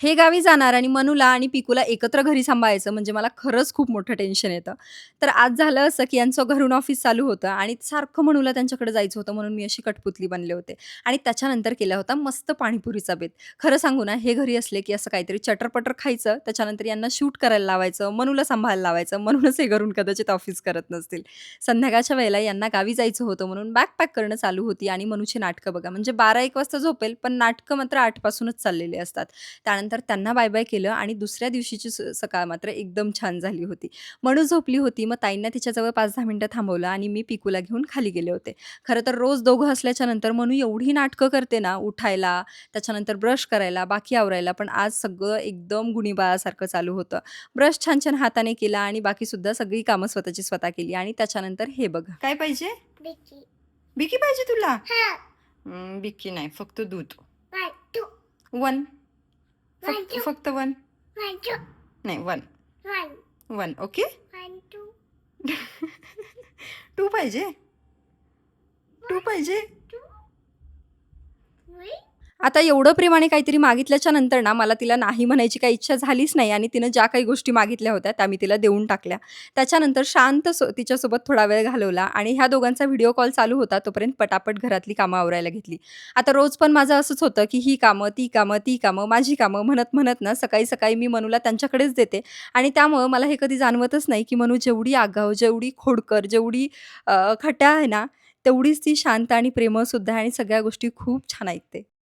हे गावी जाणार आणि मनूला आणि पिकूला एकत्र घरी सांभाळायचं म्हणजे मला खरंच खूप मोठं टेन्शन येतं. तर आज झालं असं, की यांचं घरून ऑफिस चालू होतं आणि सारखं मनूला त्यांच्याकडे जायचं होतं म्हणून मी अशी कठपुतली बनले होते. आणि त्याच्यानंतर केला होता मस्त पाणीपुरीचा बेत. खरं सांगू ना, हे घरी असले, की असं काहीतरी चटर खायचं, त्याच्यानंतर यांना शूट करायला लावायचं, मनूला सांभाळायला लावायचं. म्हणूनच हे घरून कदाचित ऑफिस करत नसतील. संध्याकाळच्या वेळेला यांना गावी जायचं होतं म्हणून बॅग पॅक करणं चालू होती आणि मनूची नाटकं बघा. म्हणजे 12-1 वाजता झोपेल, पण नाटकं मात्र 8 पासूनच चाललेली असतात. त्यानंतर त्यांना बाय-बाय केलं आणि दुसऱ्या दिवशीची सकाळ मात्र एकदम छान झाली होती. मनू झोपली होती. मग ताईंना तिच्याजवळ 5-10 मिनिटं थांबवलं आणि मी पिकूला घेऊन खाली गेले होते. खरं तर रोज दोघं असल्याच्यानंतर मनू एवढी नाटकं करते ना, उठायला, त्याच्यानंतर ब्रश करायला, बाकी आवरायला. पण आज सगळं एकदम गुणीबाळासारखं चालू होतं. ब्रश छान-छान हाताने केला आणि बाकीसुद्धा सगळी कामं स्वतःची स्वतः केली आणि त्याच्यानंतर हे बघा. काय पाहिजे? बिकी. बिकी पाहिजे तुला? हां. बिकी नाही, फक्त दूध. 1, 2, 1 1, 2, फक्त 1 1, 2, नाही 1 1, 1 ओके. 1, 2, 2 पाहिजे? 2 पाहिजे? 2. आता एवढं प्रेमाने काहीतरी मागितल्याच्या नंतर ना, मला तिला नाही म्हणायची काही इच्छा झालीच नाही आणि तिनं ज्या काही गोष्टी मागितल्या होत्या, त्या मी तिला देऊन टाकल्या. त्याच्यानंतर शांत तिच्यासोबत थोडा वेळ घालवला आणि ह्या दोघांचा व्हिडिओ कॉल चालू होता, तोपर्यंत पटापट घरातली कामं आवरायला घेतली. आता रोज पण माझं असंच होतं, की ही कामं, ती कामं, ती कामं, माझी कामं म्हणत ना, सकाळी-सकाळी मी मनूला त्यांच्याकडेच देते आणि त्यामुळं मला हे कधी जाणवतच नाही, की मनू जेवढी आगाऊ, जेवढी खोडकर, जेवढी खट्याळ आहे ना, तेवढीच ती शांत आणि प्रेमळसुद्धा आहे आणि सगळ्या गोष्टी खूप छान ऐकते.